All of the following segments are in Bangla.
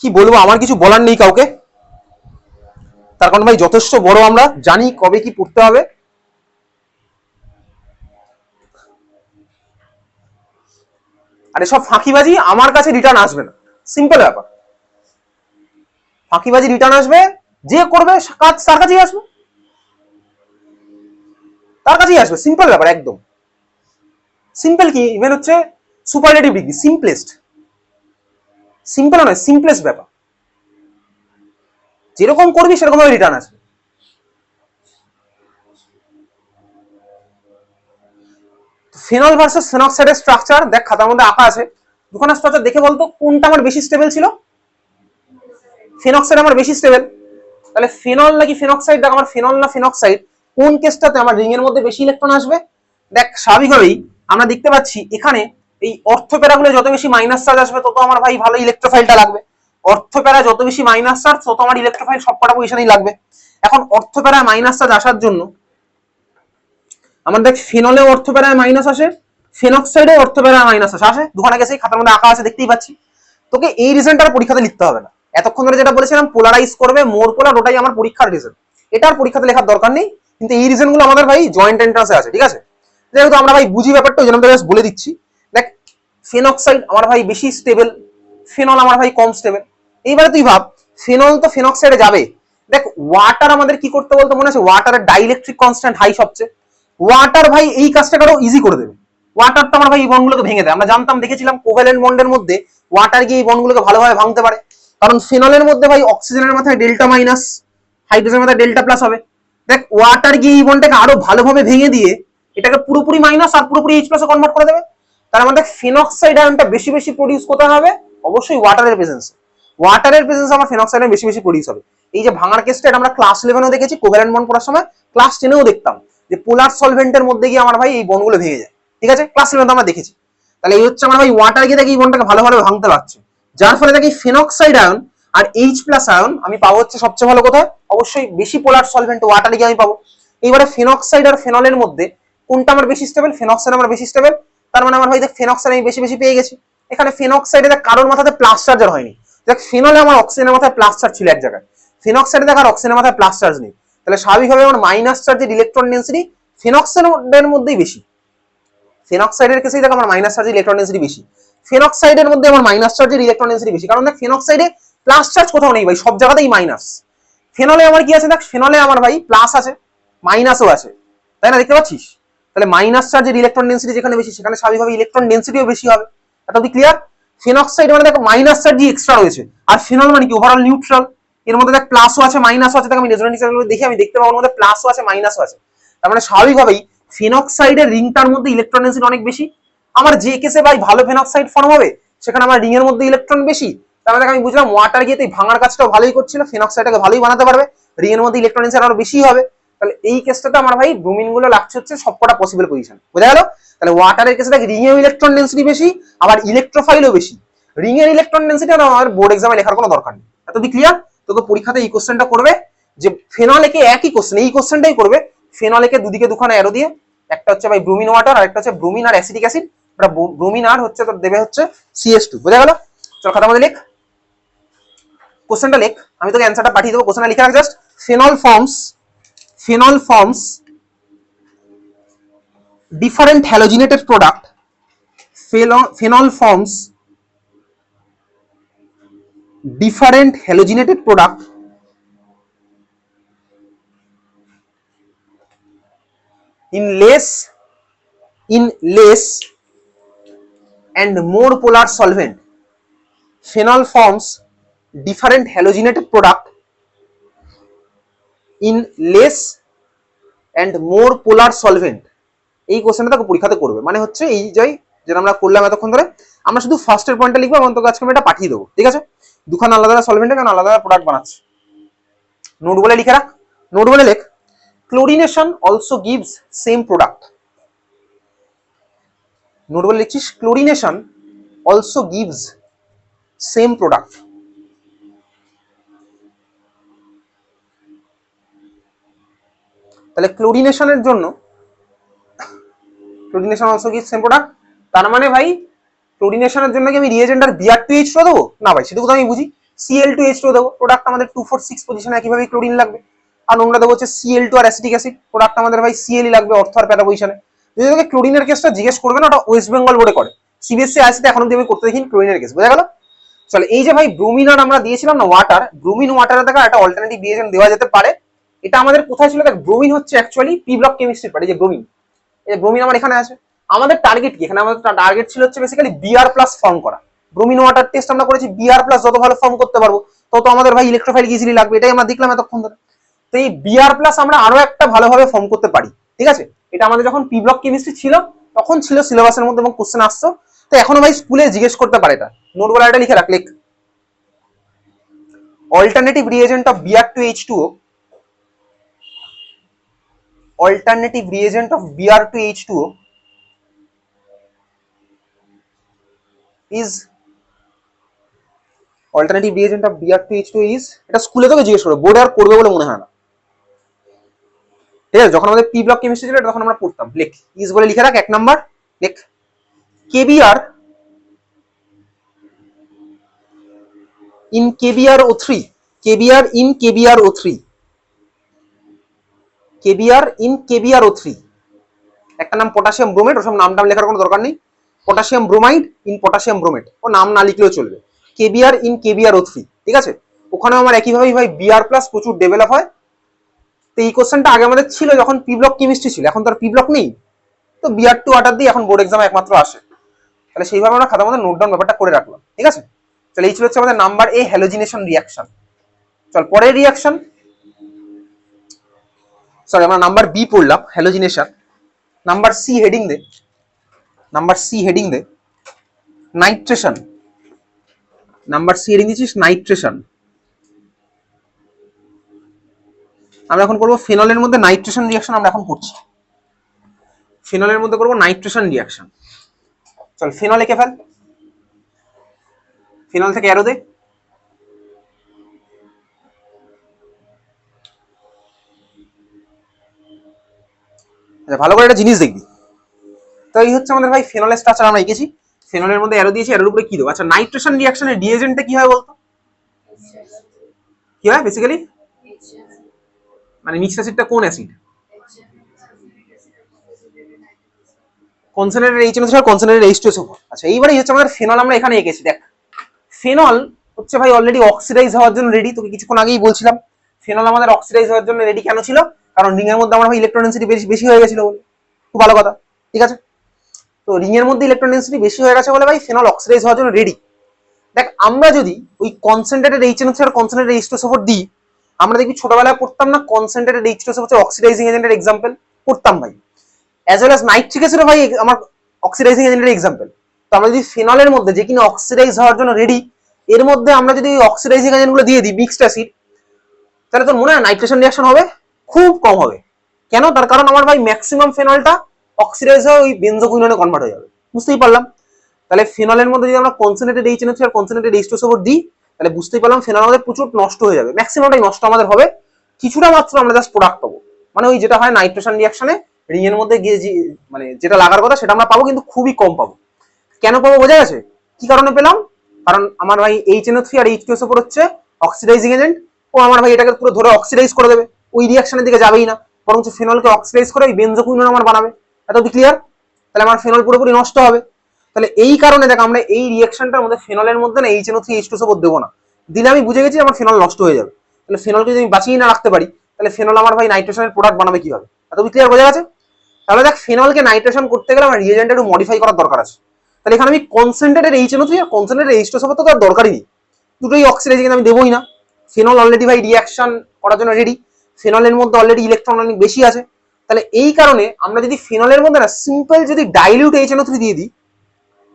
কি বলবো, আমার কিছু বলার নেই কাউকে, তার কারণ ভাই যথেষ্ট বড়, আমরা জানি কবে কি পড়তে হবে। আর এসব ফাঁকিবাজি আমার কাছে রিটার্ন আসবে না, সিম্পল ব্যাপার। ফাঁকিবাজি রিটার্ন আসবে, যে করবে কাজ তার কাছেই আসবে, তার কাছেই আসবে, সিম্পল ব্যাপার একদম। সিম্পল কি, ইভেন হচ্ছে সুপারলেটিভ ডিগ্রি, সিম্পলেস্ট, সিম্পল নয়, সিম্পলেস্ট ব্যাপার। যেরকম করবি সেরকম ভাবে রিটার্ন আসবে। ফিনল ভার্সেস ফেনক্সাইডের স্ট্রাকচার দেখ, খাতার মধ্যে আঁকা আছে, দুখানা স্ট্রাকচার দেখে বলতো কোনটা আমার বেশি স্টেবল ছিল। ফেনক্সাইড আমার বেশি স্টেবল, তাহলে ফেনল নাকি ফেনক্সাইড, দেখ আমার ফেনল না ফেনক্সাইড, কোন কেসটাতে আমার রিং এর মধ্যে বেশি ইলেকট্রন আসবে। দেখ স্বাভাবিকভাবেই আমরা দেখতে পাচ্ছি এখানে এই অর্থপ্যারাগুলো যত বেশি মাইনাস চার্জ আসবে তত আমার ভাই ভালো ইলেকট্রোফাইলটা লাগবে। অর্থপ্যারা যত বেশি মাইনাস চার্জ তত আমার ইলেকট্রোফাইল সবকটা পজিশনেই লাগবে। এখন অর্থপ্যারা মাইনাস চার্জ আসার জন্য আমার দেখ ফেনলে অর্থপ্যারায় মাইনাস আসে, ফেনক্সাইডে অর্থপ্যারায় মাইনাস আসে, দুখানা গেছে খাতার মধ্যে আঁকা আছে দেখতেই পাচ্ছি। তোকে এই রিজনটার পরীক্ষাতে লিখতে হবে না, এতক্ষণ ধরে যেটা বলেছিলাম পোলারাইজ করবে মোর পোলার, ওটাই আমার পরীক্ষার রিজন, এটার পরীক্ষাতে লেখার দরকার নেই। কিন্তু এই রিজনগুলো আমাদের ভাই জয়েন্ট এন্ট্রান্সে আছে, ঠিক আছে। যেহেতু আমরা ভাই বুঝি ব্যাপারটা ওই জন্য জাস্ট বলে দিচ্ছি। দেখ ফেনক্সাইড আমার ভাই বেশি স্টেবল, ফেনল আমার ভাই কম স্টেবল। এইবারে তুই ভাব ফেনল তো ফেনক্সাইডে যাবে, দেখ ওয়াটার আমাদের কি করতে বলতো মনে আছে, ওয়াটারের ডাইইলেকট্রিক কনস্ট্যান্ট হাই সবচেয়ে, ওয়াটার ভাই এই কাজটা আরো ইজি করে দেবে। ওয়াটার তো আমার ভাই এই বন্ডগুলোকে ভেঙে দেয়, আমরা জানতাম দেখেছিলাম কোভ্যালেন্ট বন্ডের মধ্যে ওয়াটার গিয়ে এই বন্ডগুলোকে ভালোভাবে ভাঙতে পারে, কারণ ফেনলের মধ্যে ভাই অক্সিজেনের মাথায় ডেল্টা মাইনাস, হাইড্রোজেনের মাথায় ডেল্টা প্লাস হবে। দেখ ওয়াটার গিয়ে এই বন্ডটাকে আরো ভালোভাবে ভেঙে দিয়ে এটাকে পুরোপুরি মাইনাস আর পুরোপুরি এইচ প্লাসে কনভার্ট করে দেবে। তার মানে ফেনক্সাইড আয়নটা বেশি বেশি প্রডিউস কোথায় হবে, অবশ্যই ওয়াটারের প্রেজেন্সে। ওয়াটারের প্রেজেন্স আমার ফেনক্সাইড বেশি বেশি প্রডিউস হবে। এই যে ভাঙার কেসটা এটা আমরা ক্লাস 11এও দেখেছি, কোভ্যালেন্ট বন্ড পড়ার সময়, ক্লাস 10এও দেখতাম যে পোলার সলভেন্টের মধ্যে গিয়ে আমার ভাই এই বন্ডগুলো ভেঙে যায়, ঠিক আছে, ক্লাস 11 আমরা দেখেছি। তাহলে এই হচ্ছে আমার ভাই ওয়াটার গিয়ে দেখি এই বন্ডটাকে ভালোভাবে ভাঙতে পারছে, যার ফলে দেখি ফেনক্সাইড আয়ন আর এইচ প্লাস আয়ন আমি পাবো হচ্ছে সবচেয়ে ভালো কোথায়, অবশ্যই বেশি পোলার সলভেন্ট ওয়াটারে গিয়ে আমি পাবো। এইবারে ফেনক্সাইড আর ফেনলের মধ্যে কোনটা আমার বেশি স্টেবল, ফেনক্সাইড আমার বেশি স্টেবল, তার মানে আমার ভাই দেখ ফেনক্সাইড আমি বেশি বেশি পেয়ে গেছি। এখানে ফেনক্সাইডে দেখ কারোর মাথাতে প্লাস চার্জার হয়নি, দেখ ফেনলে আমার অক্সিজেনের মাথায় প্লাস চার্জ ছিল এক জায়গায়, ফেনক্সাইডে দেখ আর অক্সিজেনের মাথায় প্লাস চার্জ নেই, তাহলে স্বাভাবিকভাবে আমার মাইনাস চার্জের ইলেকট্রন ডেন্সিটি ফেনক্সাইডের মধ্যেই বেশি। ফেনক্সাইডের কেসেই দেখ আমার মাইনাস চার্জের ইলেকট্রন ডেন্সিটি বেশি, ফেনক্সাইডের মধ্যে আমার মাইনাস চার্জের ইলেকট্রন ডেন্সিটি বেশি, কারণ দেখ ফেনক্সাইডে প্লাস চার্জ কোথাও নেই ভাই, সব জায়গাতেই মাইনাস। ফেনলে আমার কি আছে, দেখ ফেনলে আমার ভাই প্লাস আছে মাইনাসও আছে, তাই না, দেখতে পাচ্ছিস। তাহলে মাইনাস চার্জের ইলেকট্রন ডেন্সিটি যেখানে বেশি সেখানে স্বাভাবিকভাবে ইলেকট্রন ডেন্সিটিও বেশি হবে। এটা কি ক্লিয়ার? ফেনক্সাইড মানে দেখ মাইনাস চার্জ এক্সট্রা রয়েছে, আর ফেনল মানে কি ওভারঅল নিউট্রাল, এর মধ্যে দেখ প্লাসও আছে মাইনাসও আছে, দেখ আমি রেজোনেন্স হিসাবে দেখি আমি দেখতে পাবো ওর মধ্যে প্লাসও আছে মাইনাসও আছে, তার মানে স্বাভাবিকভাবেই ফেনক্সাইডের রিংটার মধ্যে ইলেকট্রন ডেন্সিটি অনেক বেশি। আমার যে কেসে ভাই ভালো ফেনক্সাইড ফর্ম হবে সেখানে আমার রিং এর মধ্যে ইলেকট্রন বেশি, তার মানে আমি বুঝলাম ওয়াটার গিয়ে ভাঙার কাজটাও ভালোই করছিল, ফেনক্সাইডটাকে ভালোই বানাতে পারবে, রিং এর মধ্যে ইলেকট্রন ডেন্সিটি আরো বেশি হবে। তাহলে এই কেসটাতে আমার ভাই ব্রোমিন গুলো লাগছে হচ্ছে সবকটা পসিবল পজিশন, বোঝা গেল। তাহলে ওয়াটারের কেসে রিং এর ইলেকট্রন ডেন্সিটি বেশি, আবার ইলেকট্রোফাইলও বেশি। রিং এর ইলেকট্রন ডেন্সিটি আমার বোর্ড এক্সামে লেখার কোনো দরকার নেই, এতদিন ক্লিয়ার। তোকে পরীক্ষাতে এই কোশ্চেনটা করবে যে ফেনলেকে একই কোশ্চেন, এই কোশ্চেনটাই করবে, ফেনলেকে দুদিকে দুখানা অ্যারো দিয়ে, একটা হচ্ছে ভাই ব্রোমিন ওয়াটার আর একটা হচ্ছে ব্রোমিন আর অ্যাসিটিক অ্যাসিড, এটা ব্রোমিন আর হচ্ছে তোর দেবে হচ্ছে CH2, বোঝা গেল। চল খাতার মধ্যে লেখ, কোশ্চেনটা লেখ, আমি তোকে অ্যানসারটা পাঠিয়ে দেবো, কোশ্চেনটা লিখে রাখ just. Phenol forms different halogenated product, phenol forms different halogenated product in less and more polar solvent. Phenol forms different halogenated product in less and more polar solvent. এই কোশ্চেনটা তোকে পরীক্ষাতে করবে, মানে হচ্ছে এই যেটা আমরা করলাম এতক্ষণ ধরে, আমরা শুধু ফার্স্টের পয়েন্টটা লিখবো এবং তোকে আজকে আমি এটা পাঠিয়ে দেবো, ঠিক আছে। দুখানা আলাদা সলভেন্টে কারণ আলাদা প্রোডাক্ট বানাচ্ছে। নোট বলে লিখে রাখ, নোট বলে লেখ, chlorination also gives same product. Note বলে লিখছিস chlorination also gives same product. তাহলে ক্লোরিনেশনের জন্য chlorination also gives same product, তার মানে ভাই ক্লোরিনেশনের জন্য কি আমি রিএজেন্ট আর Br2H দেবো না ভাই, সেটুকু তো আমি বুঝি। Cl2H2 দেবো, প্রোডাক্ট আমাদের 246 পজিশনে একইভাবে ক্লোরিন লাগবে। আর নোংরা দেবো হচ্ছে Cl2 আর অ্যাসিটিক অ্যাসিড, প্রোডাক্ট আমাদের ভাই Cl লাগবে অর্থ আর প্যারা পজিশনে। যদি তোকে ক্লোরিনের কেসটা জিজ্ঞেস করবে না, ওটা ওয়েস্ট বেঙ্গল বোর্ডে করে, সিবিএসসি আইসিতে এখন অব্দি আমি করতে দেখিনি ক্লোরিনের কেস, বোঝা গেল? চলে এই যে ভাই ব্রোমিন আর আমরা দিয়েছিলাম না ওয়াটার, ব্রোমিন ওয়াটারে দেখা একটা অল্টারনেটিভ রিয়েজেন্ট দেওয়া যেতে পারে। এটা আমাদের কোথায় ছিল দেখ, ব্রোমিন হচ্ছে অ্যাকচুয়ালি পি ব্লক কেমিস্ট্রি পারে, যে ব্রোমিন, এই যে ব্রোমিন আমার এখানে আছে। আমাদের টার্গেট কি এখানে, আমাদের টার্গেট ছিল হচ্ছে বেসিক্যালি বিআর প্লাস ফর্ম করা। ব্রোমিন ওয়াটার টেস্ট আমরা করেছি, বিআর প্লাস যত ভালো ফর্ম করতে পারবো তত আমাদের ভাই ইলেকট্রোফাইল ইজিলি লাগবে, এটাই আমরা দেখলাম এতক্ষণ ধরে। তো এই বিআর প্লাস আমরা আরো একটা ভালোভাবে ফর্ম করতে পারি, ঠিক আছে? এটা আমাদের যখন পি ব্লক কেমিস্ট্রি ছিল তখন ছিল সিলেবাসের মধ্যে এবং কোশ্চেন আসতো। তো এখনো ভাই স্কুলে জিজ্ঞেস করতে পারে, এটা নোট বলা, এটা লিখে রাখ, লিখ alternative reagent of Br2H2O, alternative reagent of Br2H2O is alternative reagent of Br2H2O is, এটা স্কুলে তোকে জিজ্ঞেস করবে, বোর্ডে আর করবে বলে মনে হয় না, ঠিক আছে? যখন আমাদের পি ব্লক কেমিস্ট্রি ছিল তখন আমরা পড়তাম। লিখ ইজ বলে লিখে রাখ, এক নাম্বার লিখ KBr in KBrO3, KBr in KBrO3, KBr in KBrO3, একটা নাম পটাশিয়াম ব্রোমেট, ওসব নাম টাম লেখার কোনো দরকার নেই। পটাশিয়াম ব্রোমাইড ইন পটাশিয়াম ব্রোমেট, ও নাম না লিখলেও চলবে, কেবিআর ইন KBrO3, ঠিক আছে? ওখানে আমার একইভাবে ভাই বিআর প্লাস প্রচুর ডেভেলপ হয়। তো এই কোশ্চেনটা আগে আমাদের ছিল যখন পি ব্লক কেমিস্ট্রি ছিল, এখন তো আর পি ব্লক নেই, তো বিআর2 ওয়াটার দিয়ে এখন বোর্ড এক্সামে একমাত্র আসে। তাহলে সেইভাবে আমরা খাতার মধ্যে নোট ডাউন ব্যাপারটা করে রাখলাম, ঠিক আছে? চল এই ছিল হচ্ছে আমাদের নাম্বার এ হ্যালোজিনেশন রিয়াকশন। চল পরের রিয়াকশন, সরি আমরা নাম্বার বি পড়লাম হ্যালোজিনেশন। নাম্বার সি হেডিং দে, নাম্বার সি হেডিং দে নাইট্রেশন, নাম্বার সি হেডিং দিচ্ছিস নাইট্রেশন। আমরা এখন করবো ফেনলের মধ্যে নাইট্রেশন রিয়াকশন, আমরা এখন করছি ফেনলের মধ্যে করবো নাইট্রেশন রিয়াকশন। চল ফেনল এঁকে ফেল, ফেনল থেকে অ্যারো দে। আচ্ছা ভালো করে একটা জিনিস দেখবি, তো এই হচ্ছে আমাদের ভাই ফেনলের স্ট্রাকচার আমরা এঁকেছি, ফেনলের মধ্যে অ্যারো দিয়েছি, অ্যারোর উপরে কি দেবো? আচ্ছা নাইট্রেশন রিয়াকশনের রিয়েজেন্টটা কি হয় বলতো, কি হয় বেসিক্যালি? মানে মিক্সড অ্যাসিডটা কোন অ্যাসিড? কনসেন্ট্রেটেড HNO3 আর কনসেন্ট্রেটেড H2SO4। আচ্ছা এইবারেই হচ্ছে আমাদের ফেনল আমরা এখানে এঁকেছি, দেখ ফেনল হচ্ছে ভাই অলরেডি অক্সিডাইজ হওয়ার জন্য রেডি, তোকে কিছুক্ষণ আগেই বলছিলাম ফেনল আমাদের অক্সিডাইজ হওয়ার জন্য রেডি কেন ছিল, কারণ রিং এর মধ্যে আমার ভাই ইলেকট্রন ডেনসিটি বেশি হয়ে গেছিল বলে, খুব ভালো কথা, ঠিক আছে? তো রিং এর মধ্যে ইলেকট্রন ডেনসিটি বেশি হয়ে গেছে বলে ভাই ফেনল অক্সিডাইজ হওয়ার জন্য রেডি। দেখ আমরা যদি ওই কনসেন্ট্রেটেড HNO3 আর কনসেন্ট্রেটেড H2SO4 দিই, আমরা দেখবি ছোটবেলায় পড়তাম না কনসেন্ট্রেটেড H2SO4 হচ্ছে অক্সিডাইজিং এজেন্টের এক্সাম্পল, পড়তাম ভাই, as well as nitric acid ভাই আমার অক্সিডাইজিং এজেন্টের এক্সাম্পল। তো আমরা যদি ফেনলের মধ্যে যে কিনা অক্সিডাইজ হওয়ার জন্য রেডি, এর মধ্যে আমরা যদি অক্সিডাইজিং এজেন্ট গুলো দিয়ে দিই মিক্সড অ্যাসিড, তাহলে তোর মনে হয় নাইট্রেশন রিয়াকশন হবে খুব কম হবে। কেন? তার কারণ আমার ভাই ম্যাক্সিমাম ফেনলটা অক্সিডাইজ হয়ে ওই বেনজোকুইনোনে কনভার্ট হয়ে যাবে, বুঝতেই পারলাম। তাহলে ফেনলের মধ্যে যদি আমরা কনসেন্ট্রেটেড HNO3 আর কনসেন্ট্রেটেড H2SO4 দিই, তাহলে বুঝতেই পারলাম ফেনল আমাদের প্রচুর নষ্ট হয়ে যাবে, ম্যাক্সিমামটাই নষ্ট আমাদের হবে, কিছুটা মাত্র আমরা জাস্ট প্রোডাক্ট পাবো। মানে ওই যেটা হয় নাইট্রেশন রিয়াকশনে রিং এর মধ্যে গিয়ে মানে যেটা লাগার কথা সেটা আমরা পাবো, কিন্তু খুবই কম পাবো। কেন পাবো বোঝা গেছে? কি কারণে পেলাম? কারণ আমার ভাই HNO3 আর H2SO4 হচ্ছে অক্সিডাইজিং এজেন্ট, ও আমার ভাই এটাকে পুরো ধরে অক্সিডাইজ করে দেবে, ওই রিয়াকশনের দিকে যাবেই না, বরং ফেনলকে অক্সিডাইজ করে ওই বেনজোকুইনোন আমার বানাবে। এত কি ক্লিয়ার? তাহলে আমার ফেনল পুরোপুরি নষ্ট হবে। তাহলে এই কারণে দেখ আমরা এই রিয়াকশনটার মধ্যে ফেনলের মধ্যে না HNO3 H2SO4 দেবো না, দিলে আমি বুঝে গেছি আমার ফেনল নষ্ট হয়ে যাবে। তাহলে ফেনলকে যদি আমি বাঁচিয়ে না রাখতে পারি, তাহলে ফেনল আমার ভাই নাইট্রেশনের প্রোডাক্ট বানাবে কিভাবে? এত কি ক্লিয়ার বোঝা গেছে? তাহলে দেখ ফেনলকে নাইট্রেশন করতে গেলে আমার রিয়েজেন্টটা একটু মডিফাই করার দরকার আছে। তাহলে এখানে আমি কনসেন্ট্রেটেড HNO3 আর কনসেন্ট্রেটেড H2SO4 তো তার দরকারই নেই, দুটোই অক্সিডাইজিং আমি দেবোই না। ফেনল অলরেডি ভাই রিয়াকশন করার জন্য রেডি, ফেনলের মধ্যে অলরেডি ইলেকট্রন অনেক বেশি আছে। তাহলে এই কারণে আমরা যদি ফেনলের মধ্যে না সিম্পল যদি ডাইলিউট HNO3 দিয়ে দিই,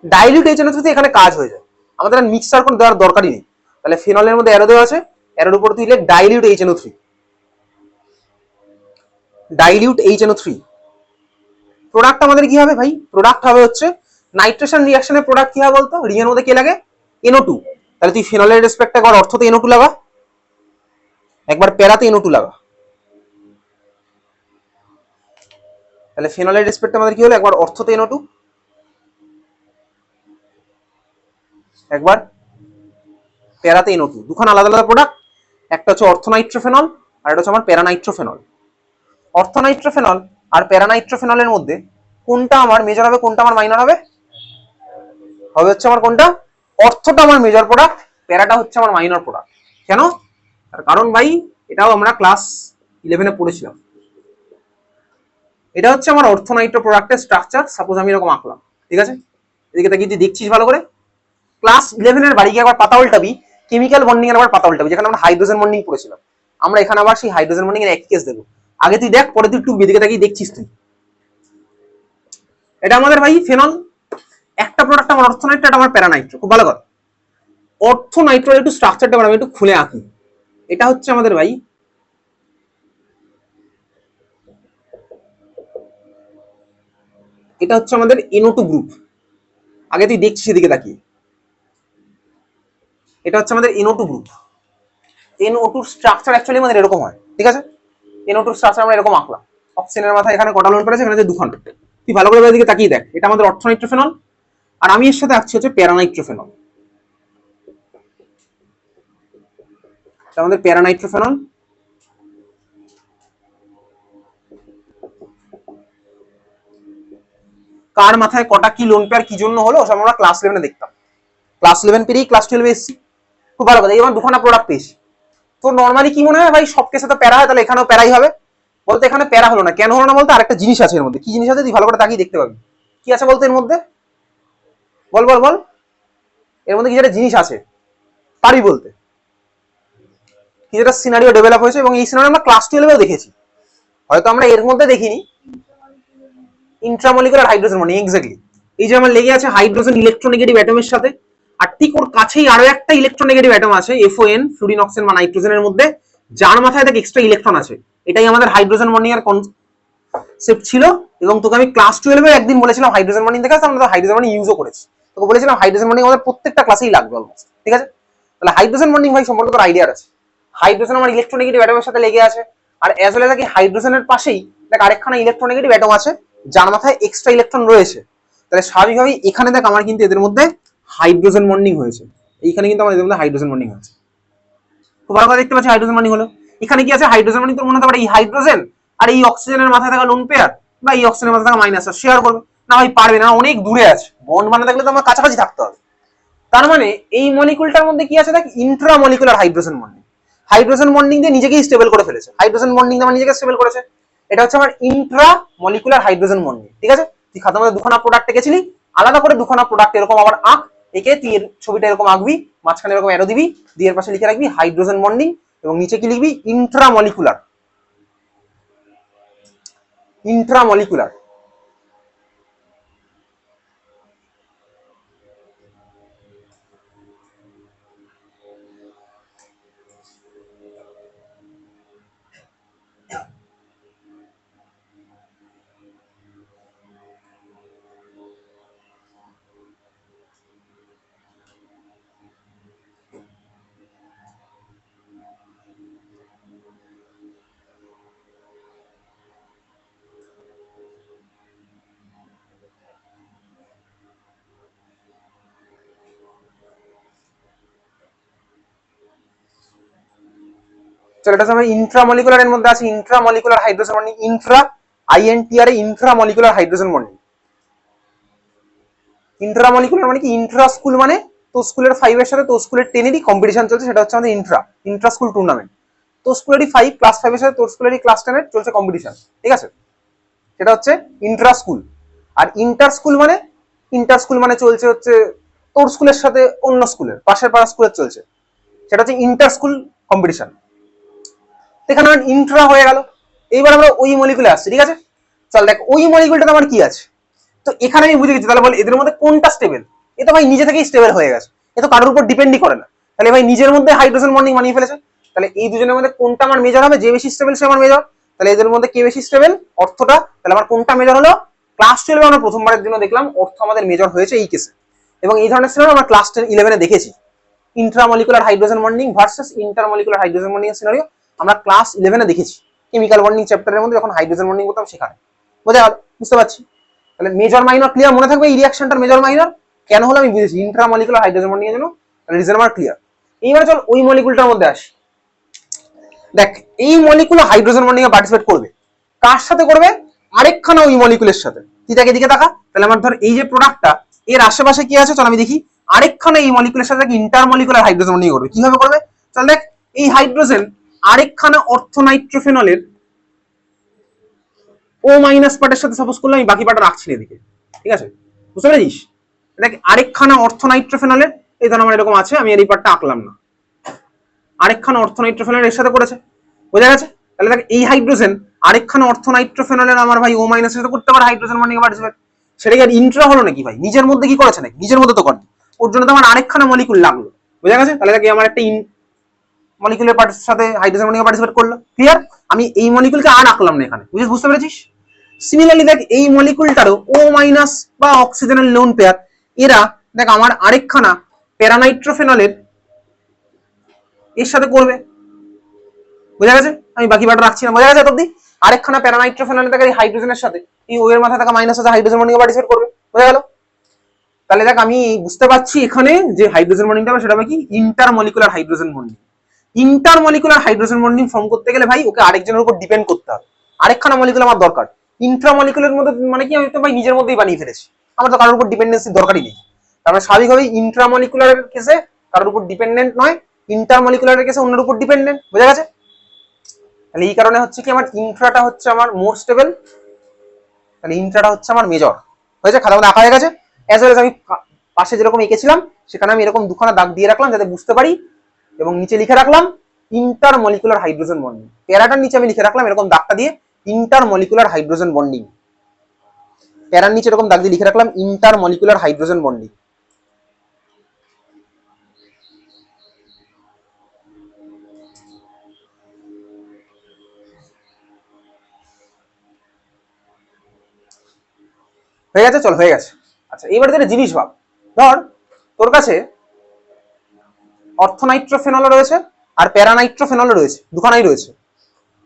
ডাইলিউট HNO3 এখানে কাজ হয়ে যায়, আমাদের আর মিক্সচার কোনো দেওয়ার দরকারই নেই। তাহলে ফেনলের মধ্যে অ্যারো দেওয়া আছে, অ্যারোর উপর তুই লিখ dilute HNO3, dilute HNO3। Product আমাদের কি হবে ভাই? প্রোডাক্ট হবে হচ্ছে নাইট্রেশন রিয়াকশনের প্রোডাক্ট কি হবে বলতো? রিং এর মধ্যে কে লাগে? NO2। তাহলে তুই ফেনলের রেসপেক্টে একবার অর্থতে NO2 লাগা, একবার প্যারাতে NO2 লাগা। তাহলে ফেনলের রেসপেক্টে আমাদের কি হলো? একবার অর্থতে NO2, একবার প্যারাতে NO2, দুখান আলাদা আলাদা প্রোডাক্ট, একটা হচ্ছে অর্থোনাইট্রোফেনল আর এটা হচ্ছে আমার প্যারানাইট্রোফেনল। অর্থোনাইট্রোফেনল আর প্যারানাইট্রোফেনলের মধ্যে কোনটা আমার মেজর হবে, কোনটা আমার মাইনর হবে? হবে হচ্ছে আমার কোনটা, অর্থটা আমার মেজর প্রোডাক্ট, প্যারাটা হচ্ছে আমার মাইনর প্রোডাক্ট। কেন? তার কারণ ভাই এটাও আমরা ক্লাস 11-এ পড়েছিলাম। এটা হচ্ছে আমার অর্থোনাইট্রো প্রোডাক্টের স্ট্রাকচার। সাপোজ আমি এরকম আঁকলাম, ঠিক আছে? এদিকে তাকিয়ে দেখছিস ভালো করে। ক্লাস 11-এর বাড়ি গিয়ে আবার পাতা উল্টাবি, কেমিক্যাল বন্ডিং এর আবার পাতা উল্টাবি, যেখানে আমরা হাইড্রোজেন বন্ডিং পড়েছিলাম। আমরা এখানে আবার সেই হাইড্রোজেন বন্ডিং এর একই কেস দেবো। আগে তুই দেখ, পরে তুই টুকবি, এদিকে তাকিয়ে দেখছিস তুই। এটা আমাদের ভাই ফেনল, একটা প্রোডাক্ট আমার অর্থোনাইট্রো, এটা আমার প্যারানাইট্রো। খুব ভালো কথা। অর্থোনাইট্রোর একটু স্ট্রাকচারটা আমি একটু খুলে আঁকি। এটা হচ্ছে আমাদের ভাই এটা হচ্ছে আমাদের NO2 গ্রুপ। আগে তুই দেখছিস এদিকে তাকিয়ে, এটা হচ্ছে আমাদের NO2 group. NO2 structure actually আমাদের এরকম হয়, ঠিক আছে? NO2 স্ট্রাকচার আমরা এরকম আঁকলাম। অক্সিজেনের মাথায় এখানে কটা লোন করেছে, এখানে যে দুখান। তুই ভালো করে এদিকে তাকিয়ে দেখ, এটা আমাদের অর্থোনাইট্রোফেনল আর আমি এর সাথে আঁকছি হচ্ছে প্যারানাইট্রোফেনল। এটা আমাদের প্যারানাইট্রোফেনল। কার মাথায় কটা কি লোন পেয়ার কি জন্য হলো ওসব আমরা ক্লাস 11-এ দেখতাম। ক্লাস 11 পেরিয়ে ক্লাস 12-এ এসেছি। খুব ভালো কথা। এবার দুখানা প্রোডাক্ট পেয়েছি। তো নর্মালি কি মনে হয় ভাই, সব কেসে তো প্যারা হয়, তাহলে এখানেও প্যারাই হবে। বলতে এখানে প্যারা হলো না, কেন হলো না বলতে আরেকটা জিনিস আছে এর মধ্যে। কি জিনিস আছে তুই ভালো করে তাকিয়ে দেখতে পাবি। কি আছে বলতে এর মধ্যে? বল বল বল, এর মধ্যে কি একটা জিনিস আছে, পারি বলতে? কি একটা সিনারিও ডেভেলপ হয়েছে, এবং এই সিনারিও আমরা ক্লাস 12-এও দেখেছি। হয়তো আমরা এর মধ্যে দেখিনি। Intramolecular hydrogen bonding, exactly. এই যে আমার লেগে আছে হাইড্রোজেন ইলেকট্রোনেগেটিভ অ্যাটমের সাথে, আর ঠিক ওর কাছেই আরো একটা ইলেকট্রোনেগেটিভ অ্যাটম আছে, FON, ফ্লুরিন অক্সিজেন বা নাইট্রোজেনের মধ্যে, যার মাথায় দেখ এক্সট্রা ইলেকট্রন আছে। এটাই আমাদের হাইড্রোজেন বন্ডিং এর কনসেপ্ট ছিল। এবং তোকে আমি ক্লাস 12-এ একদিন বলেছিলাম হাইড্রোজেন বন্ডিং দেখাস, আমরা তো হাইড্রোজেন বন্ডিং ইউজও করেছি। তোকে বলেছিলাম হাইড্রোজেন বন্ডিং আমাদের প্রত্যেকটা ক্লাসেই লাগবে অলমোস্ট, ঠিক আছে? তাহলে হাইড্রোজেন বন্ডিং ভাই সম্পর্কে তোর আইডিয়া আছে। হাইড্রোজেন আমার ইলেকট্রোনেগেটিভ অ্যাটমের সাথে লেগে আছে, আর অ্যাজ ওয়েল এজ হাইড্রোজেনের পাশেই দেখ আরেকখানা ইলেকট্রোনেগেটিভ অ্যাটম আছে, যার মাথায় এক্সট্রা ইলেকট্রন রয়েছে। তাহলে স্বাভাবিকভাবেই এখানে দেখ আমার কিন্তু এদের মধ্যে হাইড্রোজেন বন্ডিং হয়েছে। এইখানে কিন্তু আমার এদের মধ্যে হাইড্রোজেন বন্ডিং হয়েছে। খুব ভালো করে দেখতে পাচ্ছি হাইড্রোজেন বন্ডিং হলো। এখানে কি আছে, হাইড্রোজেন বন্ডিং তোর মনে হতে পারে এই হাইড্রোজেন আর এই অক্সিজেনের মাথায় থাকা লোন পেয়ার বা এই অক্সিজেনের মাথায় থাকা মাইনাস শেয়ার করবে না। ভাই পারবে না, অনেক দূরে আছে। বন্ড বানাতে থাকলে তো আমার কাছাকাছি থাকতে হবে। তার মানে এই মলিকুলটার মধ্যে কি আছে দেখ, intramolecular hydrogen bonding. Hydrogen bonding দিয়ে নিজেকেই স্টেবল করে ফেলেছে। হাইড্রোজেন বন্ডিং দিয়ে আমার নিজেকে স্টেবল করেছে। এটা হচ্ছে আমার ইন্ট্রামলিকুলার হাইড্রোজেন বন্ডিং, ঠিক আছে? তুই খাতার মধ্যে দুখানা প্রোডাক্ট এঁকেছিলি, আলাদা করে দুখানা প্রোডাক্ট এরকম আবার আঁক। এঁকে তুই এর ছবিটা এরকম আঁকবি, মাঝখানে এরকম অ্যারো দিবি, দিয়ে এর পাশে লিখে রাখবি হাইড্রোজেন বন্ডিং, এবং নিচে কি লিখবি, ইন্ট্রামলিকুলার। ইন্ট্রামলিকুলার। চলো এটা সময় ইন্ট্রামলিকুলার এর মধ্যে আছে intramolecular hydrogen bonding. INTR intramolecular hydrogen bonding. Intramolecular মানে কি, ইন্ট্রা স্কুল মানে তোর স্কুলের 5 এর সাথে তোর স্কুলের 10 এরই কম্পিটিশন চলছে, সেটা হচ্ছে আমাদের ইন্ট্রা স্কুল টুর্নামেন্ট। তোর স্কুলেরই 5 ক্লাস 5 এর সাথে তোর স্কুলেরই ক্লাস 10 এর চলছে কম্পিটিশন, ঠিক আছে? সেটা হচ্ছে ইন্ট্রা স্কুল। আর ইন্টার স্কুল মানে চলছে হচ্ছে তোর স্কুলের সাথে অন্য স্কুলের পাশের পাড়া স্কুলের চলছে, সেটা হচ্ছে ইন্টার স্কুল কম্পিটিশন। এখানে আমার ইন্ট্রা হয়ে গেল। এইবার আমরা ওই মলিকুলে আসছি, ঠিক আছে? চল দেখ ওই মলিকুলটা আমার কি আছে। তো এখানে আমি বুঝে গেছি, তাহলে বল এদের মধ্যে কোনটা স্টেবল। এ তো ভাই নিজে থেকেই স্টেবল হয়ে গেছে, এ তো কারোর উপর ডিপেন্ডই করে না। তাহলে ভাই নিজের মধ্যে হাইড্রোজেন বন্ডিং বানিয়ে ফেলেছে। তাহলে এই দুজনের মধ্যে কোনটা আমার মেজর হবে, যে বেশি স্টেবল সে আমার মেজর। তাহলে এদের মধ্যে কে বেশি স্টেবল, অর্থটা। তাহলে আমার কোনটা মেজর হলো, ক্লাস 12-এ আমরা প্রথমবারের জন্য দেখলাম অর্থ আমাদের মেজর হয়েছে এই কেসে। এবং এই ধরনের সিনারিও আমরা ক্লাস 11-এ দেখেছি। Intramolecular hydrogen bonding versus intermolecular hydrogen bonding এর সিনারিও আমরা ক্লাস 11-এ দেখেছি, কেমিক্যাল বন্ডিং চ্যাপ্টারের মধ্যে যখন হাইড্রোজেন বন্ডিং করতাম সেখানে। বোঝা গেল? বুঝতে পারছি। তাহলে মেজর মাইনর ক্লিয়ার, মনে থাকবে এই রিঅ্যাকশনটার মেজর মাইনর কেন হলো আমি বুঝেছি, ইন্ট্রামলিকুলার হাইড্রোজেন বন্ডিং এর জন্য। রিজন আমার ক্লিয়ার। এইবার চল ওই মলিকুলটার মধ্যে আসি। দেখ এই মলিকুল হাইড্রোজেন বন্ডিং এ পার্টিসিপেট করবে, কার সাথে করবে? আরেকখানা ওই মলিকুলের সাথে। তুই তাকে এদিকে তাকা, তাহলে আমার ধর এই যে প্রোডাক্টটা, এর আশেপাশে কি আছে চল আমি দেখি। আরেকখানা এই মলিকুলের সাথে ইন্টারমলিকুলার হাইড্রোজেন বন্ডিং করবে। কিভাবে করবে? চল দেখ, এই হাইড্রোজেন আরেকখানা অর্থোনাইট্রোফেনলের ও মাইনাস পার্টের সাথে সাপোজ করলে, আমি বাকি পার্টটা রাখছি না এদিকে, ঠিক আছে? বুঝতে পেরেছিস? দেখ আরেকখানা অর্থোনাইট্রোফেনলের, এই ধর আমার এরকম আছে, আমি এই পার্টটা আঁকলাম না, আরেকখানা অর্থোনাইট্রোফেনল এর সাথে করেছে, বোঝা গেছে? তাহলে দেখ এই হাইড্রোজেন আরেকখানা অর্থোনাইট্রোফেনলের আমার ভাই ও মাইনাস সাথে করতে পারে হাইড্রোজেন বন্ডিং এ পার্টিসিপেট। সেটা কি আর ইন্ট্রা হলো নাকি ভাই? নিজের মধ্যে কি করেছে নাকি? নিজের মধ্যে তো করে, ওর জন্য তো আমার আরেকখানা মলিকুল লাগলো, বোঝা গেছে? তাহলে দেখ আমার একটা মলিকুলের সাথে হাইড্রোজেন বন্ডিং এ পার্টিসিপেট করলো, ক্লিয়ার? আমি এই মলিকুলকে আর আঁকলাম না এখানে, বুঝতে পেরেছিস? সিমিলারলি দেখ এই মলিকুলটারও ও মাইনাস বা অক্সিজেনের লোন পেয়ার, এরা দেখ আমার আরেকখানা প্যারানাইট্রোফেনলের এর সাথে করবে, বোঝা গেছে? আমি বাকি পার্ট রাখছি না, বোঝা গেছে অব্দি? আরেকখানা প্যারানাইট্রোফেনল থাকা এই হাইড্রোজেনের সাথে এই ও এর মাথায় থাকা মাইনাস সাথে হাইড্রোজেন বন্ডিং এ পার্টিসিপেট করবে, বোঝা গেল? তাহলে দেখ আমি বুঝতে পারছি এখানে যে হাইড্রোজেন বন্ডিংটা হবে সেটা হবে কি intermolecular hydrogen bonding. Intermolecular hydrogen bonding form করতে গেলে ভাই ওকে আরেকজনের উপর ডিপেন্ড করতে হবে, আরেকখানা মলিকুল আমার দরকার। ইন্ট্রামলিকুলার মধ্যে মানে কি, আমি তো ভাই নিজের মধ্যেই বানিয়ে ফেলেছি, আমার তো কারোর উপর ডিপেন্ডেন্সি দরকারই নেই। তারপরে স্বাভাবিকভাবেই ইন্ট্রামলিকুলারের কেসে কারোর উপর ডিপেন্ডেন্ট নয়, ইন্টারমলিকুলারের কেসে অন্যের উপর ডিপেন্ডেন্ট, বোঝা গেছে? তাহলে এই কারণে হচ্ছে কি আমার ইন্ট্রাটা হচ্ছে আমার মোর স্টেবল, তাহলে ইন্ট্রাটা হচ্ছে আমার মেজর। হয়েছে? খাতা মধ্যে আঁকা হয়ে গেছে। অ্যাজ ওয়েল আমি পাশে যেরকম এঁকেছিলাম সেখানে আমি এরকম দুখানা দাগ দিয়ে রাখলাম যাতে বুঝতে পারি, এবং নিচে লিখে রাখলাম ইন্টারমলিকুলার হাইড্রোজেন বন্ডিং। প্যারাটার নিচে আমি লিখে রাখলাম এরকম দাগটা দিয়ে ইন্টারমলিকুলার হাইড্রোজেন বন্ডিং। প্যারার নিচে এরকম দাগ দিয়ে লিখে রাখলাম ইন্টারমলিকুলার হাইড্রোজেন বন্ডিং। হয়ে গেছে? চল হয়ে গেছে। আচ্ছা এবারে যেটা জিনিস ভাব, ধর তোর কাছে অর্থোনাইট্রোফেনল রয়েছে আর প্যারানাইট্রোফেনল রয়েছে, দুখানাই রয়েছে।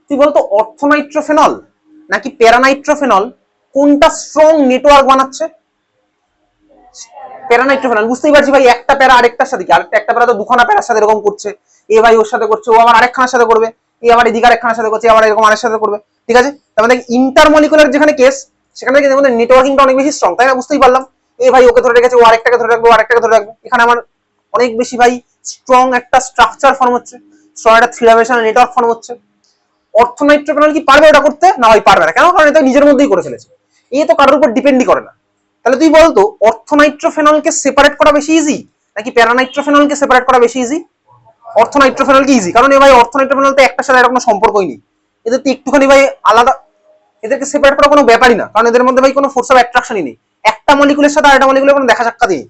তুই বলতো অর্থোনাইট্রোফেনল নাকি প্যারানাইট্রোফেনল কোনটা স্ট্রং নেটওয়ার্ক বানাচ্ছে? প্যারানাইট্রোফেনল। বুঝতেই পারছি ভাই, একটা প্যারা আরেকটার সাথে কি, আরেকটা একটা প্যারা তো দুখানা প্যারার সাথে এরকম করছে, এ ভাই ওর সাথে করছে, ও আবার আরেকখানার সাথে করবে, এ আবার এদিকে আরেকখানার সাথে করছে, আবার এরকম আরেক সাথে করবে, ঠিক আছে? তার মানে ইন্টারমলিকুলার যেখানে কেস সেখানে কিন্তু আমাদের নেটওয়ার্কিংটা অনেক বেশি স্ট্রং, তাই না? বুঝতেই পারলাম, এ ভাই ওকে ধরে রেখেছে, ও আরেকটাকে ধরে রাখবে, ও আরেকটাকে ধরে রাখবে, এখানে আমার অনেক বেশি ভাই স্ট্রং একটা স্ট্রাকচার ফর্ম হচ্ছে, স্ট্রং একটা থ্রি ডাইমেনশনাল নেটওয়ার্ক ফর্ম হচ্ছে। অর্থোনাইট্রোফেনল কি পারবে ওটা করতে? না ভাই পারবে না। কেন? কারণ এটা নিজের মধ্যেই করে ফেলেছে, এ তো কারোর উপর ডিপেন্ডই করে না। তাহলে তুই বলতো অর্থোনাইট্রোফেনলকে সেপারেট করা বেশি ইজি নাকি প্যারানাইট্রোফেনলকে সেপারেট করা বেশি ইজি? অর্থোনাইট্রোফেনল কি ইজি, কারণ এ ভাই অর্থোনাইট্রোফেনল তো একটার সাথে এরকম সম্পর্কই নেই, এদের তো একটুখানি ভাই আলাদা, এদেরকে সেপারেট করা কোনো ব্যাপারই না, কারণ এদের মধ্যে ভাই কোনো ফোর্স অফ অ্যাট্রাকশনই নেই, একটা মলিকুলের সাথে আরেকটা মলিকুলের কোনো দেখা সাক্ষাৎ নেই।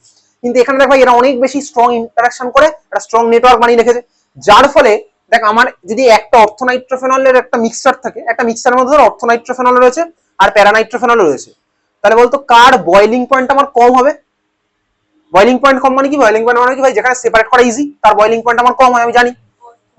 কিন্তু এখানে দেখ ভাই এরা অনেক বেশি স্ট্রং ইন্টারাকশন করে একটা স্ট্রং নেটওয়ার্ক বানিয়ে রেখেছে, যার ফলে দেখ আমার যদি একটা অর্থোনাইট্রোফেনলের একটা মিক্সচার থাকে, একটা মিক্সচারের মধ্যে ধর অর্থোনাইট্রোফেনল রয়েছে আর প্যারানাইট্রোফেনল রয়েছে, তাহলে বলতো কার বয়লিং পয়েন্ট আমার কম হবে? বয়লিং পয়েন্ট কম মানে কি? বয়লিং পয়েন্ট মানে কি ভাই, যেখানে সেপারেট করা ইজি তার বয়লিং পয়েন্ট আমার কম হয়, আমি জানি।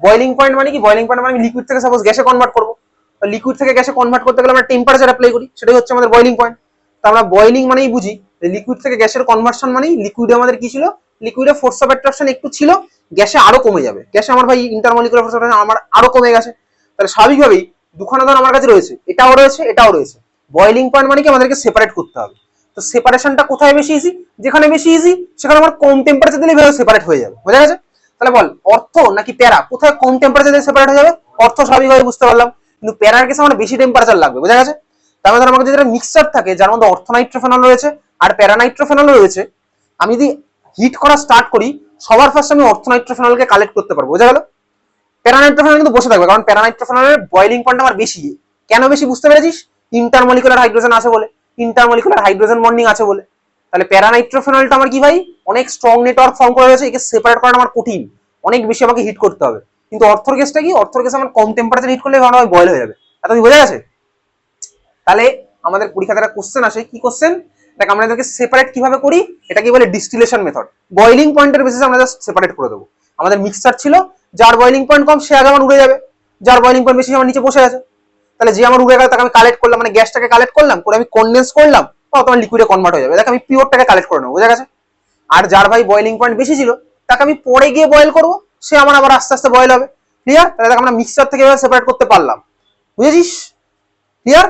বয়লিং পয়েন্ট মানে কি? বয়লিং পয়েন্ট মানে আমি লিকুইড থেকে সাপোজ গ্যাসে কনভার্ট করবো, লিকুইড থেকে গ্যাসে কনভার্ট করতে গেলে আমরা টেম্পারেচার অ্যাপ্লাই করি, সেটাই হচ্ছে আমাদের বয়লিং পয়েন্ট। তো আমরা বয়লিং মানেই বুঝি যে লিকুইড থেকে গ্যাসের কনভার্সন মানেই লিকুইডে আমাদের কি ছিল, লিকুইডে ফোর্স অফ অ্যাট্রাকশন একটু ছিল, গ্যাসে আরো কমে যাবে, গ্যাসে আমার ভাই ইন্টারমলিকুলার ফোর্স অফ অ্যাট্রাকশন আমার আরো কমে গেছে। তাহলে স্বাভাবিকভাবেই দুখানা ধর আমার কাছে রয়েছে, এটাও রয়েছে এটাও রয়েছে, বয়লিং পয়েন্ট মানে কি আমাদেরকে সেপারেট করতে হবে। তো সেপারেশনটা কোথায় বেশি ইজি? যেখানে বেশি ইজি সেখানে আমার কম টেম্পারেচার দিলে সেপারেট হয়ে যাবে, বোঝা গেছে? তাহলে বল অর্থ নাকি প্যারা কোথায় কম টেম্পারেচার দিলে সেপারেট হয়ে যাবে? অর্থ স্বাভাবিকভাবে বুঝতে পারলাম, কিন্তু প্যারার কেসে আমার বেশি টেম্পারেচার লাগবে, বোঝা গেছে? তার মধ্যে আমার কাছে যেটা মিক্সচার থাকে যার মধ্যে অর্থোনাইট্রোফেনল রয়েছে আর প্যারানাইট্রোফেনল রয়েছে, আমি যদি হিট করা স্টার্ট করি সবার ফার্স্ট আমি অর্থোনাইট্রোফেনলকে কালেক্ট করতে পারবো, বোঝা গেল? প্যারানাইট্রোফেনল কিন্তু বসে থাকবে, কারণ প্যারানাইট্রোফেনলের বয়লিং পয়েন্ট আমার বেশি। কেন বেশি বুঝতে পেরেছিস? ইন্টারমলিকুলার হাইড্রোজেন আছে বলে, ইন্টারমলিকুলার হাইড্রোজেন বন্ডিং আছে বলে। তাহলে প্যারানাইট্রোফেনলটা আমার কি ভাই অনেক স্ট্রং নেটওয়ার্ক ফর্ম করে রয়েছে, একে সেপারেট করাটা আমার কঠিন, অনেক বেশি আমাকে হিট করতে হবে। কিন্তু অর্থর কেসটা কি? অর্থর কেসে আমার কম টেম্পারেচার হিট করলে ভালো বয়েল হয়ে যাবে, এত কি বোঝা গেছে? তাহলে আমাদের পরীক্ষাতে একটা কোশ্চেন আসে, কি কোশ্চেন দেখ, আমরা এদেরকে সেপারেট কিভাবে করি, এটা কি বলে ডিস্টিলেশন মেথড। বয়লিং পয়েন্টের বেসিসে আমরা জাস্ট সেপারেট করে দেবো। আমাদের মিক্সচার ছিল, যার বয়লিং পয়েন্ট কম সে আগে আমার উড়ে যাবে, যার বয়লিং পয়েন্ট বেশি আমার নিচে বসে আছে। তাহলে যে আমার উড়ে গেল তাকে আমি কালেক্ট করলাম, মানে গ্যাসটাকে কালেক্ট করলাম, করে আমি কনডেন্স করলাম, তো তোমার লিকুইডে কনভার্ট হয়ে যাবে। দেখ আমি পিওরটাকে কালেক্ট করে নেবো, বোঝা গেছে? আর যার ভাই বয়লিং পয়েন্ট বেশি ছিল তাকে আমি পরে গিয়ে বয়েল করবো, সে আমার আবার আস্তে আস্তে বয়েল হবে। ক্লিয়ার? তাহলে দেখ আমরা মিক্সচার থেকে এভাবে সেপারেট করতে পারলাম, বুঝেছিস? ক্লিয়ার?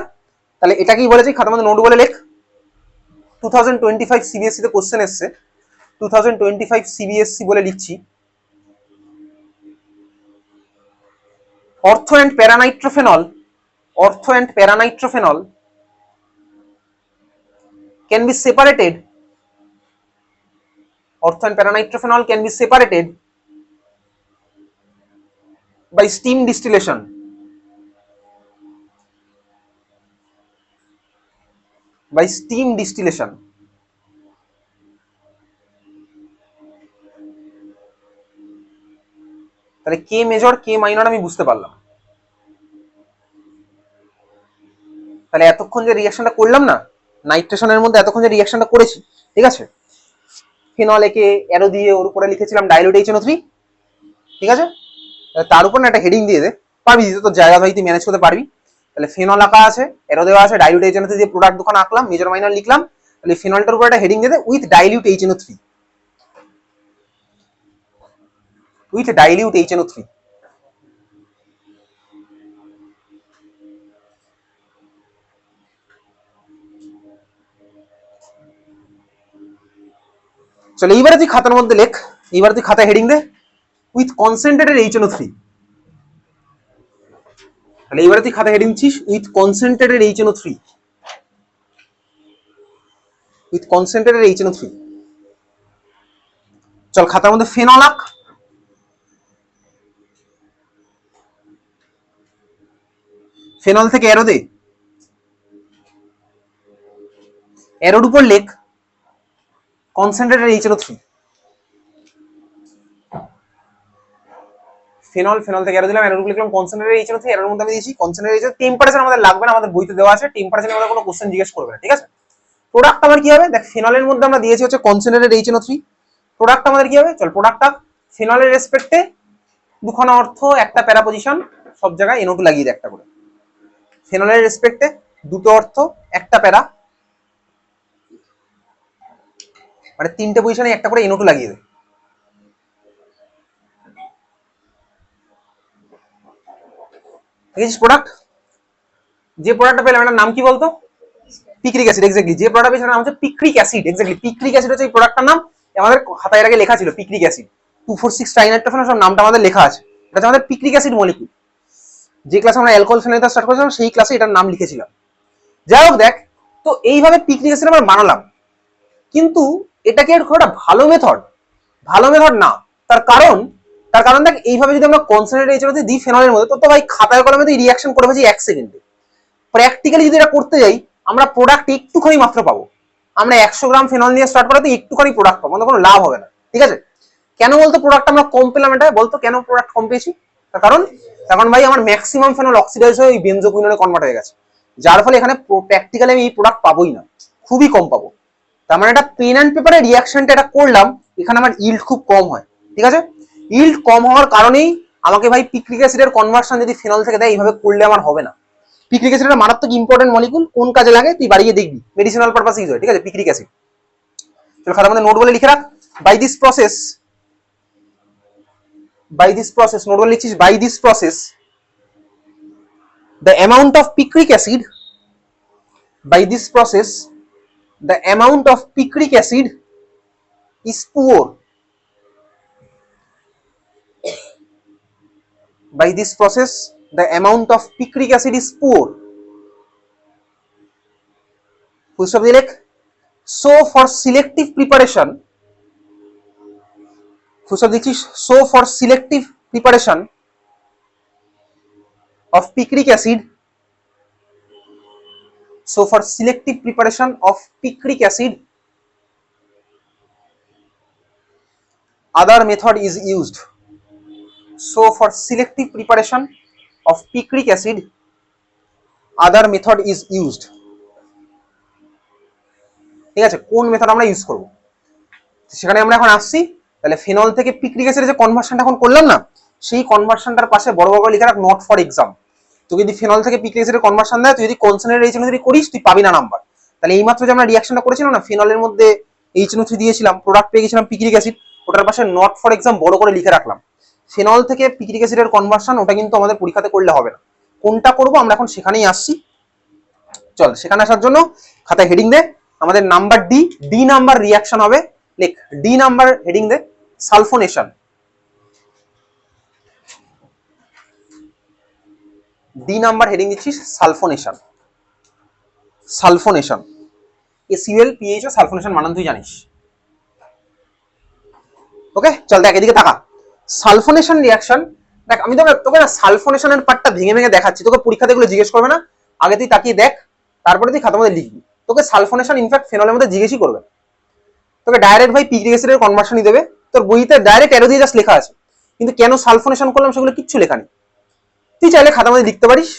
তাহলে এটাকেই বলেছি, খাতার মধ্যে নোট বলে লেখ। 2025 সিবিএসসি তে কোশ্চেন এসছে, 2025 সিবিএসসি বলে লিখছি, ortho and paranitrophenol, ortho and paranitrophenol can be separated, ortho and paranitrophenol can be separated by steam distillation, by steam distillation. তাহলে কে মেজর কে মাইনর আমি বুঝতে পারলাম। তাহলে এতক্ষণ যে রিঅ্যাকশনটা করলাম না নাইট্রেশনের মধ্যে, এতক্ষণ যে রিঅ্যাকশনটা করেছি, ঠিক আছে, ফিনল একে অ্যারো দিয়ে ওর উপরে লিখেছিলাম ডাইলুট HNO3, ঠিক আছে, তার উপর না একটা হেডিং দিয়ে দে, পারবি তো জায়গা ভাই তুই ম্যানেজ করতে পারবি। তাহলে ফিনল আঁকা আছে, অ্যারো দেওয়া আছে, ডাইলুট HNO3 দিয়ে প্রোডাক্ট দুখানা আঁকলাম, মেজর মাইনর লিখলাম, তাহলে ফিনলটার উপর একটা হেডিং দিয়ে দে with dilute HNO3, with dilute HNO3। চলো এইবারে তুই খাতার মধ্যে লেখ, এইবারে তুই খাতায় heading they with concentrated HNO3। তাহলে এইবারে তুই খাতায় হেডিং দিচ্ছিস with concentrated HNO3, with concentrated HNO3। চল খাতার মধ্যে ফেনল আঁক, ফেনল থেকে অ্যারো দে, অ্যারোর উপর লেখ কনসেন্ট্রেটেড HNO3। ফেনল, ফেনল থেকে অ্যারো দিলাম, অ্যারোর উপর লিখলাম কনসেন্ট্রেটেড HNO3, অ্যারোর মধ্যে আমি দিয়েছি কনসেন্ট্রেটেড HNO3। টেম্পারেচার আমাদের লাগবে না, আমাদের বইতে দেওয়া আছে, টেম্পারেচার নিয়ে আমাদের কোনো কোশ্চেন জিজ্ঞেস করবে না, ঠিক আছে। প্রোডাক্ট আমার কি হবে, দেখ ফেনলের মধ্যে আমরা দিয়েছি হচ্ছে কনসেন্ট্রেটেড HNO3, প্রোডাক্ট আমাদের কি হবে, চল প্রোডাক্টটা ফেনলের রেসপেক্টে দুখানা অর্থ একটা প্যারা পজিশন, সব জায়গায় NO2 লাগিয়ে দে একটা করে, ফেনলের রেসপেক্টে দুটো অর্থ একটা প্যারা, মানে তিনটে পজিশনে একটা করে NO2 লাগিয়ে দে। দেখেছিস প্রোডাক্ট, যে প্রোডাক্টটা পেলাম এটার নাম কি বলতো, পিক্রিক অ্যাসিড। এক্স্যাক্টলি যে প্রোডাক্ট পেয়েছে নাম হচ্ছে picric acid. Exactly picric acid হচ্ছে এই প্রোডাক্টটার নাম, আমাদের খাতায় আগে লেখা ছিল পিক্রিক অ্যাসিড, 2,4,6 ট্রাইনাইট্রোফেনল সব নামটা আমাদের লেখা আছে, এটা হচ্ছে আমাদের পিক্রিক অ্যাসিড মলিকিউল। যে ক্লাসে আমরা অ্যালকোহল ফেনাইল স্টার্ট করেছিলাম সেই ক্লাসে এটার নাম লিখেছিলাম। যাই হোক দেখ, তো এইভাবে পিক্রিক অ্যাসিড আমরা বানালাম, কিন্তু এটা কি একটা ভালো মেথড? ভালো মেথড না। তার কারণ দেখ এইভাবে যদি আমরা কনসেন্ট্রেটেড HNO3 দিই ফেনলের মধ্যে, তো ভাই খাতায় কলমে তো রিঅ্যাকশন করে ফেলছি 1 সেকেন্ডে। প্র্যাকটিক্যালি যদি এটা করতে যাই আমরা প্রোডাক্ট একটুখানি মাত্র পাবো, আমরা 100 গ্রাম ফেনল নিয়ে স্টার্ট করাতে একটুখানি প্রোডাক্ট পাবো, আমাদের কোনো লাভ হবে না, ঠিক আছে। কেন বলতো প্রোডাক্ট আমরা কম পেলাম, এটা বলতো কেন প্রোডাক্ট কম পেয়েছি? তার কারণ ভাই আমার ম্যাক্সিমাম ফেনল অক্সিডাইজ হয়ে ওই বেনজোকুইননে কনভার্ট হয়ে গেছে, যার ফলে এখানে প্র্যাকটিক্যালি আমি এই প্রোডাক্ট পাবোই না, খুবই কম পাবো। তার মানে এটা পেন অ্যান্ড পেপারে রিঅ্যাকশনটা এটা করলাম, এখানে আমার ইল্ড খুব কম হয়, ঠিক আছে। ইল্ড কম হওয়ার কারণেই আমাকে ভাই পিক্রিক অ্যাসিডের কনভার্সন যদি ফেনল থেকে দেয় এইভাবে করলে আমার হবে না। পিক্রিক অ্যাসিড একটা মারাত্মক ইম্পর্টেন্ট মলিকুল, কোন কাজে লাগে তুই বাড়িয়ে দেখবি, মেডিসিনাল পারপাস ইউজ হয়, ঠিক আছে পিক্রিক অ্যাসিড। চলো খাতার মধ্যে নোট বলে লিখে রাখ, by this process, by this process, note বলে লিখছিস by this process the amount of picric acid, by this process the amount of picric acid is poor, by this process the amount of picric acid is poor, full stop দিয়ে লেখ। so for selective preparation, full stop দিচ্ছিস, so for selective preparation of picric acid, so for selective preparation of picric acid other method is used, so for selective preparation of picric acid other method is used, ঠিক আছে। কোন মেথড আমরা ইউজ করব সেখানে আমরা এখন আসছি। তাহলে ফেনল থেকে পিক্রিক অ্যাসিডের যে কনভার্সনটা এখন করলাম না, সেই কনভার্সনটার পাশে বড় বড় লিখে রাখ নট ফর এক্সাম। তুই যদি ফেনল থেকে পিক্রিক অ্যাসিডের কনভার্সন দেয়, তুই যদি কনসেন্ট্রেটেড HNO3 করিস তুই পাবি না নাম্বার। তাহলে এইমাত্র যে আমরা রিঅ্যাকশনটা করেছিলাম না, ফেনলের মধ্যে HNO3 দিয়েছিলাম, প্রোডাক্ট পেয়ে গেছিলাম পিক্রিক অ্যাসিড, ওটার পাশে নট ফর এক্সাম বড় করে লিখে রাখলাম। ফেনল থেকে পিক্রিক অ্যাসিডের কনভার্সন, ওটা কিন্তু আমাদের পরীক্ষাতে করলে হবে না। কোনটা করব আমরা এখন সেখানেই আসছি। চল, সেখানে আসার জন্য খাতায় হেডিং দে আমাদের number D. D number reaction হবে, লেখ ডি নাম্বার হেডিং দে সালফোনেশন। ডি নাম্বার হেডিং দিচ্ছিস সালফোনেশন। সালফোনেশন এসিএল পিএইচও সালফোনেশন বানান তুই জানিস। ওকে, চল দেখ এদিকে তাকা। সালফোনেশন রিয়াকশন, দেখ আমি তোকে না সালফোনেশনের পার্টটা ভেঙে ভেঙে দেখাচ্ছি, তোকে পরীক্ষাতে এগুলো জিজ্ঞেস করবে না, আগে তুই তাকিয়ে দেখ, তারপরে তুই খাতার মধ্যে লিখবি। তোকে সালফোনেশন ইনফ্যাক্ট ফেনলের মধ্যে জিজ্ঞেসই করবে, তোকে ডাইরেক্ট ভাই পিক্রিক অ্যাসিডের কনভার্সনই দেবে। তোর বইতে ডাইরেক্ট অ্যারো দিয়ে জাস্ট লেখা আছে, কিন্তু কেন সালফোনেশন করলাম সেগুলো কিচ্ছু লেখা নেই। তুই চাইলে খাতার মধ্যে লিখতে পারিস।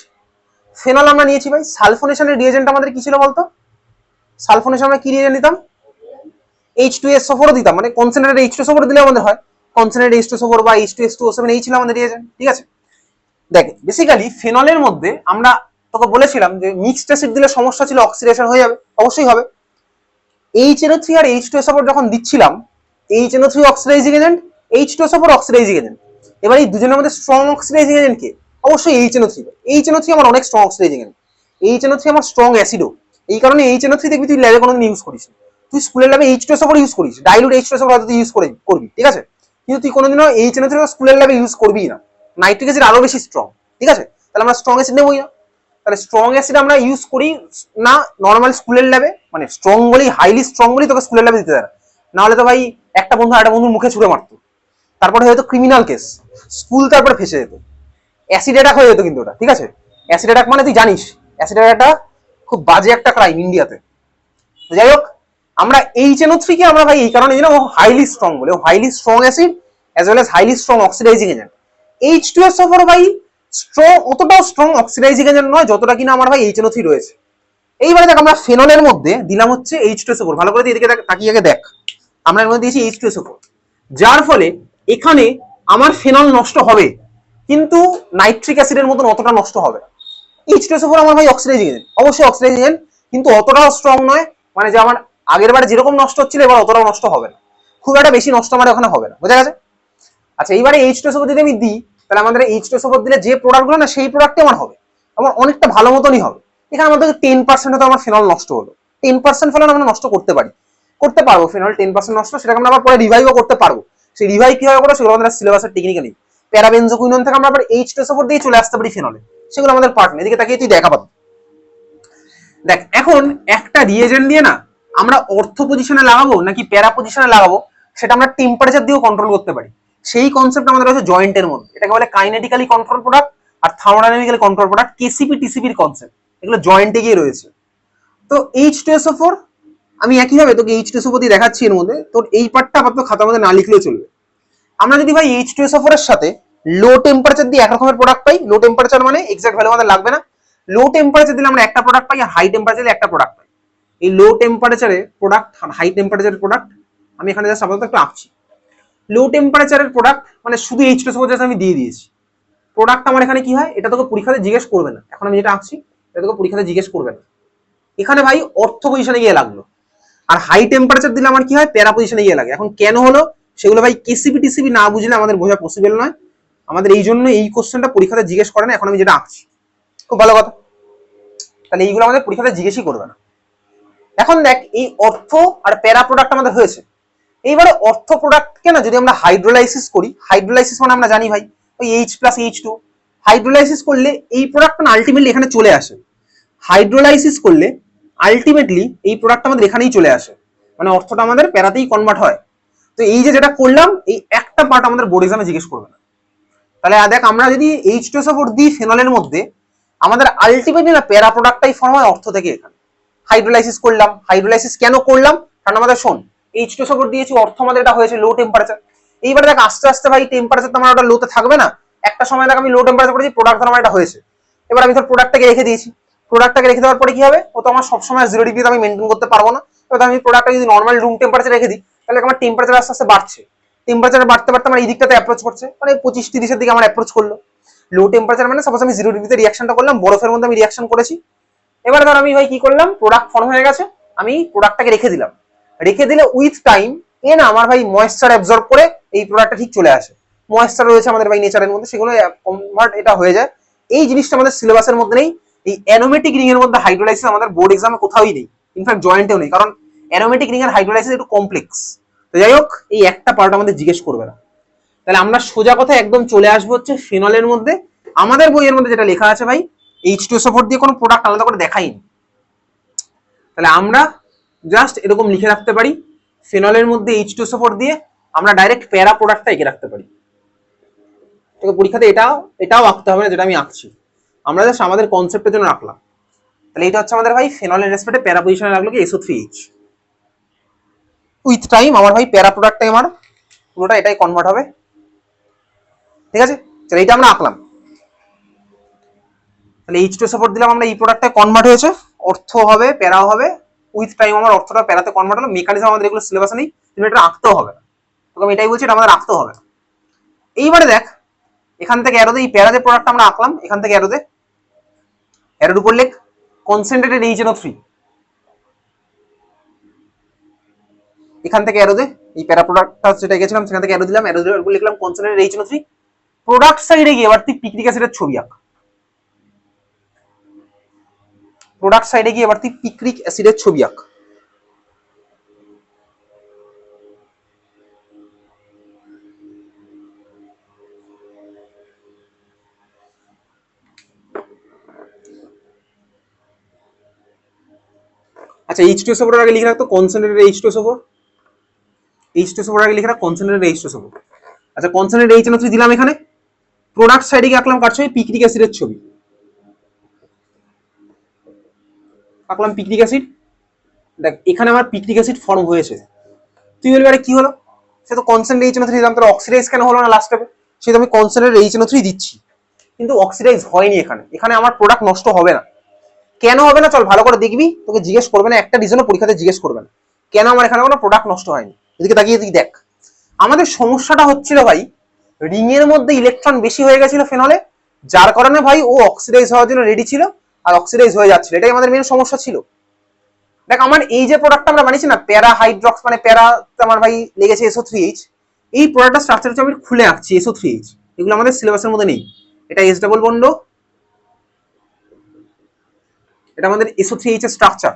ফেনল আমরা নিয়েছি ভাই, সালফোনেশনের রিয়েজেন্ট আমাদের কি ছিল বলতো? সালফোনেশন আমরা কি রিয়েজেন্ট দিতাম? H2SO4 দিতাম, মানে কনসেন্ট্রেটেড H2SO4 দিলে আমাদের হয় কনসেন্ট্রেটেড H2SO4 বা H2S2O7 এই ছিল আমাদের রিয়েজেন্ট, ঠিক আছে? দেখ বেসিক্যালি ফেনলের মধ্যে আমরা তোকে বলেছিলাম যে মিক্সড অ্যাসিড দিলে সমস্যা ছিল, অক্সিডেশন হয়ে যাবে, অবশ্যই হবে। HNO3 আর H2SO4 যখন দিচ্ছিলাম, HNO3 oxidising agent, H2SO4 oxidising agent. এবার এই দুজনের মধ্যে স্ট্রং অক্সিডাইজিং এজেন্ট কে? অবশ্যই HNO3। HNO3 আমার অনেক স্ট্রং অক্সিডাইজিং এজেন্ট, HNO3 আমার স্ট্রং অ্যাসিডও। এই কারণে HNO3 দেখবি তুই ল্যাবে কোনোদিন ইউজ করিস, তুই স্কুলের ল্যাবে H2SO4 ইউজ করিস, ডাইলুট H2SO4 হয়তো তুই ইউজ করবি, ঠিক আছে, কিন্তু তুই কোনোদিনও HNO3 স্কুলের ল্যাবে ইউজ করবি না। নাইট্রিক অ্যাসিড আরো বেশি স্ট্রং, ঠিক আছে, তাহলে আমরা স্ট্রং অ্যাসিড নেবই না। তাহলে স্ট্রং অ্যাসিড আমরা ইউজ করি না নর্মাল স্কুলের ল্যাবে, মানে স্ট্রং বলি, হাইলি স্ট্রং বলি তোকে স্কুলের ল্যাবে দিতে দেয় না, হলে তো ভাই একটা বন্ধু আরেকটা বন্ধুর মুখে ছুড়ে মারতো, তারপরে হয়তো ক্রিমিনাল কেস, স্কুল তারপরে ফেসে যেত, অ্যাসিড অ্যাটাক হয়ে যেত কিন্তু ওটা, ঠিক আছে? অ্যাসিড অ্যাটাক মানে তুই জানিস অ্যাসিড অ্যাটাকটা খুব বাজে একটা ক্রাইম ইন্ডিয়াতে। যাই হোক, আমরা HNO3 কে আমরা ভাই এই কারণে জানি ও হাইলি স্ট্রং বলে, ও highly strong acid as well as highly strong oxidising agent. H2SO4 ভাই স্ট্রং, অতটাও স্ট্রং অক্সিডাইজিং এজেন্ট নয় যতটা কিনা আমার ভাই HNO3 রয়েছে। এইবারে দেখ আমরা ফেনলের মধ্যে দিলাম হচ্ছে H2SO4, ভালো করে এদিকে তাকিয়ে আগে দেখ, আমরা এর মধ্যে দিয়েছি H2SO4, যার ফলে এখানে আমার ফেনল নষ্ট হবে, কিন্তু নাইট্রিক অ্যাসিডের মতন অতটা নষ্ট হবে না। H2SO4 আমার ভাই অক্সিডাইজিং এজেন্ট, অবশ্যই অক্সিডাইজিং এজেন্ট, কিন্তু অতটাও স্ট্রং নয়, মানে যে আমার আগের বারে যেরকম নষ্ট হচ্ছিল এবার অতটাও নষ্ট হবে না, খুব একটা বেশি নষ্ট আমার ওখানে হবে না, বোঝা গেছে? আচ্ছা, এইবারে H2SO4 যদি আমি দিই, তাহলে আমাদের H2SO4 দিলে যে প্রোডাক্টগুলো না সেই প্রোডাক্টই আমার হবে, আমার অনেকটা ভালো মতনই হবে। এখানে আমাদের 10% হয়তো আমার ফেনল নষ্ট হলো, 10% ফেনল আমরা নষ্ট করতে পারবো ফেনল 10% নষ্ট, সেটাকে আমরা আবার পরে রিভাইভও করতে পারবো। সেই রিভাইভ কিভাবে করবো সেগুলো আমাদের সিলেবাসের টেকনিক্যালি, প্যারাবেনজোকুইনন থেকে আমরা আবার H2SO4 দিয়ে চলে আসতে পারি ফেনলে, সেগুলো আমাদের পার্ট নেই। এদিকে তাকিয়ে তুই দেখা পাবি। দেখ এখন একটা রিয়েজেন্ট দিয়ে না আমরা অর্থ পজিশনে লাগাবো নাকি প্যারা পজিশনে লাগাবো, সেটা আমরা টেম্পারেচার দিয়েও কন্ট্রোল করতে পারি। সেই কনসেপ্ট আমাদের রয়েছে জয়েন্টের মধ্যে, এটাকে বলে কাইনেটিক্যালি কন্ট্রোল প্রোডাক্ট আর থার্মোডাইনামিক্যালি কন্ট্রোল প্রোডাক্ট, কেসিপি টিসিপির কনসেপ্ট, এগুলো জয়েন্টে গিয়ে রয়েছে। তো H2SO4 আমি একইভাবে তোকে H2SO4 দিয়ে দেখাচ্ছি, এর মধ্যে তোর এই পার্টটা আপাতত খাতার মধ্যে না লিখলেও চলবে। আমরা যদি ভাই H2SO4 এর সাথে লো টেম্পারেচার দিয়ে এক রকমের প্রোডাক্ট পাই, লো টেম্পারেচার মানে এক্সাক্ট ভ্যালু আমাদের লাগবে না, লো টেম্পারেচার দিলে আমরা একটা প্রোডাক্ট পাই আর হাই টেম্পারেচার দিলে একটা প্রোডাক্ট পাই। এই লো টেম্পারেচারে প্রোডাক্ট আর হাই টেম্পারেচারের প্রোডাক্ট আমি এখানে জাস্ট আপাতত একটু আঁকছি। লো টেম্পারেচারের প্রোডাক্ট মানে শুধু H2SO4 জাস্ট আমি দিয়ে দিয়েছি, প্রোডাক্ট আমার এখানে কি হয় এটা তোকে পরীক্ষাতে জিজ্ঞেস করবে না, এখন আমি যেটা আঁকছি এটা তোকে পরীক্ষাতে জিজ্ঞেস করবে না। এখানে ভাই অর্থ পজিশনে গিয়ে লাগলো, আর হাই টেম্পারেচার দিলে আমার কি হয় প্যারা পজিশনে গিয়ে লাগে। এখন কেন হলো সেগুলো ভাই কেসিপি টিসিপি না বুঝলে আমাদের বোঝা পসিবল নয়, আমাদের এই জন্য এই কোশ্চেনটা পরীক্ষাতে জিজ্ঞেস করে না। এখন আমি যেটা আঁকছি খুব ভালো কথা, তাহলে এইগুলো আমাদের পরীক্ষাতে জিজ্ঞেসই করবে না। এখন দেখ এই অর্থ আর প্যারা প্রোডাক্ট আমাদের হয়েছে, এইবারে অর্থ প্রোডাক্টকে না যদি আমরা হাইড্রোলাইসিস করি, হাইড্রোলাইসিস মানে আমরা জানি ভাই ওই H+H2, হাইড্রোলাইসিস করলে এই প্রোডাক্টটা না আলটিমেটলি এখানে চলে আসে, হাইড্রোলাইসিস করলে আলটিমেটলি এই প্রোডাক্ট আমাদের এখানেই চলে আসে, মানে অর্থটা আমাদের প্যারাতেই কনভার্ট হয়। তো এই যে যেটা করলাম এই একটা পার্ট আমাদের বোর্ড এক্সামে জিজ্ঞেস করবে না। তাহলে দেখ আমরা যদি H2SO4 দিই ফেনলের মধ্যে, আমাদের আলটিমেটলি না প্যারা প্রোডাক্টটাই ফর্ম হয় অর্থ থেকে। এখানে হাইড্রোলাইসিস করলাম, হাইড্রোলাইসিস কেন করলাম কারণ আমাদের শোন H2SO4 দিয়েছি, অর্থ আমাদের এটা হয়েছে লো টেম্পারেচার। এইবার দেখ আস্তে আস্তে ভাই টেম্পারেচার তো আমার ওটা লোতে থাকবে না, একটা সময় দেখ আমি লো টেম্পারেচার করেছি, প্রোডাক্ট আমার এটা হয়েছে, এবার আমি ধর প্রোডাক্টটাকে রেখে দিয়েছি, প্রোডাক্টটাকে রেখে দেওয়ার পরে কি হবে, ও তো আমার সবসময় 0 ডিগ্রিতে আমি মেনটেন করতে পারবো না। এবার আমি প্রোডাক্টটা যদি নর্মাল রুম টেম্পারেচার রেখে দিই তাহলে আমার টেম্পারেচার আস্তে আস্তে বাড়ছে, টেম্পারেচার বাড়তে বাড়তে আমার এই দিকটাতে অ্যাপ্রোচ করছে, মানে 25-30 দিকে আমার অ্যাপ্রোচ করলো। লো টেম্পারেচার মানে সাপোজ আমি 0 ডিগ্রিতে রিঅ্যাকশনটা করলাম, বরফের মধ্যে আমি রিঅ্যাকশন করেছি। এবার ধর আমি ভাই কি করলাম, প্রোডাক্ট ফর্ম হয়ে গেছে, আমি প্রোডাক্টটাকে রেখে দিলাম, রেখে দিলে উইথ টাইম এ না আমার ভাই ময়েশ্চার অ্যাবজর্ব করে এই প্রোডাক্টটা ঠিক চলে আসে। ময়েশ্চার রয়েছে আমাদের ভাই নেচারের মধ্যে, সেগুলো কনভার্ট এটা হয়ে যায়। এই জিনিসটা আমাদের সিলেবাসের মধ্যে নেই। এই অ্যারোমেটিক রিং এর মধ্যে হাইড্রোলাইসিস আমাদের বোর্ড এক্সামে কোথাওই নেই, ইনফ্যাক্ট জয়েন্টেও নেই, কারণ অ্যারোমেটিক রিং এর হাইড্রোলাইসিস একটু কমপ্লেক্স। তো যাই হোক, এই একটা পার্ট আমাদের জিজ্ঞেস করবে না। তাহলে আমরা সোজা কথা একদম চলে আসবো হচ্ছে ফিনলের মধ্যে। আমাদের বইয়ের মধ্যে যেটা লেখা আছে ভাই, H2SO4 দিয়ে কোনো প্রোডাক্ট আলাদা করে দেখাইনি। তাহলে আমরা জাস্ট এরকম লিখে রাখতে পারি, ফিনলের মধ্যে H2SO4 দিয়ে আমরা ডাইরেক্ট প্যারা প্রোডাক্টটা এঁকে রাখতে পারি। তোকে পরীক্ষাতে এটাও আঁকতে হবে না যেটা আমি আঁকছি, আমরা জাস্ট আমাদের কনসেপ্টের জন্য রাখলাম। তাহলে এটা হচ্ছে আমাদের ভাই ফিনলের রেসপেক্টে প্যারা পজিশনে রাখলো কি SO3H উইথ টাইম। আমার ভাই প্যারা প্রোডাক্টটাই আমার পুরোটা এটাই কনভার্ট হবে, ঠিক আছে। তাহলে এইটা আমরা আঁকলাম। তাহলে H2SO4 দিলাম আমরা, এই প্রোডাক্টটা কনভার্ট হয়েছে, অর্থ হবে প্যারাও হবে, উইথ টাইম আমার অর্থটা প্যারাতে কনভার্ট হলো। মেকানিজম আমাদের এগুলো সিলেবাসে নেই, তুমি এটা আঁকতেও হবে না, তোকে আমি এটাই বলছি, এটা আমাদের আঁকতেও হবে না। এইবারে দেখ, এখান থেকে অ্যারোতে এই প্যারা যে প্রোডাক্টটা আমরা আঁকলাম, এখান থেকে অ্যারোতে অ্যারোর উপর লেখ কনসেন্ট্রেটেড HNO3, এখান থেকে অ্যারোতে এই প্যারা প্রোডাক্টটা যেটা গেছিলাম সেখান থেকে অ্যারো দিলাম, অ্যারোর উপর লিখলাম কনসেন্ট্রেটেড HNO3। প্রোডাক্ট সাইডে গিয়ে এবার তুই পিকনিক অ্যাসিডের ছবি আঁক, প্রোডাক্ট সাইডে গিয়ে এবার তুই পিকনিক অ্যাসিডের ছবি আঁক। আচ্ছা, H2SO4 এর আগে লিখে রাখতো কনসেন্ট্রেটেড H2SO4, H2SO4 এর আগে লিখে রাখ কনসেন্ট্রেটেড H2SO4। আচ্ছা, কনসেন্ট্রেটেড HNO3 দিলাম এখানে, প্রোডাক্ট সাইডে গিয়ে আঁকলাম কার ছবি, পিকনিক অ্যাসিডের ছবি আঁকলাম, পিকনিক অ্যাসিড। দেখ এখানে আমার পিকনিক অ্যাসিড ফর্ম হয়েছে, তুই বলবি আরে কি হলো, সে তো কনসেন্ট্রেটেড HNO3 দিলাম, তাহলে অক্সিডাইজ কেন হলো না লাস্ট স্টেপে, সে তো আমি কনসেন্ট্রেটেড HNO3 দিচ্ছি, কিন্তু অক্সিডাইজ হয়নি এখানে, এখানে আমার প্রোডাক্ট নষ্ট হবে না। কেন হবে না চল ভালো করে দেখবি, তোকে জিজ্ঞেস করবে না, একটা রিজনও পরীক্ষাতে জিজ্ঞেস করবে না কেন আমার এখানে কোনো প্রোডাক্ট নষ্ট হয়নি। এদিকে তাকিয়ে তুই দেখ, আমাদের সমস্যাটা হচ্ছিল ভাই রিং এর মধ্যে ইলেকট্রন বেশি হয়ে গেছিল ফেনলে, যার কারণে ভাই ও অক্সিডাইজ হওয়ার জন্য রেডি ছিল আর অক্সিডাইজ হয়ে যাচ্ছিল, এটাই আমাদের মেন সমস্যা ছিল। দেখ আমার এই যে প্রোডাক্টটা আমরা বানিয়েছি না, প্যারা হাইড্রক্স মানে প্যারা, আমার ভাই লেগেছে SO3H, এই প্রোডাক্টটা স্ট্রাকচার হচ্ছে আমি খুলে আঁকছি SO3H, এগুলো আমাদের সিলেবাসের মধ্যে নেই। এটা S ডাবল বন্ড, এটা আমাদের SO3H এর স্ট্রাকচার,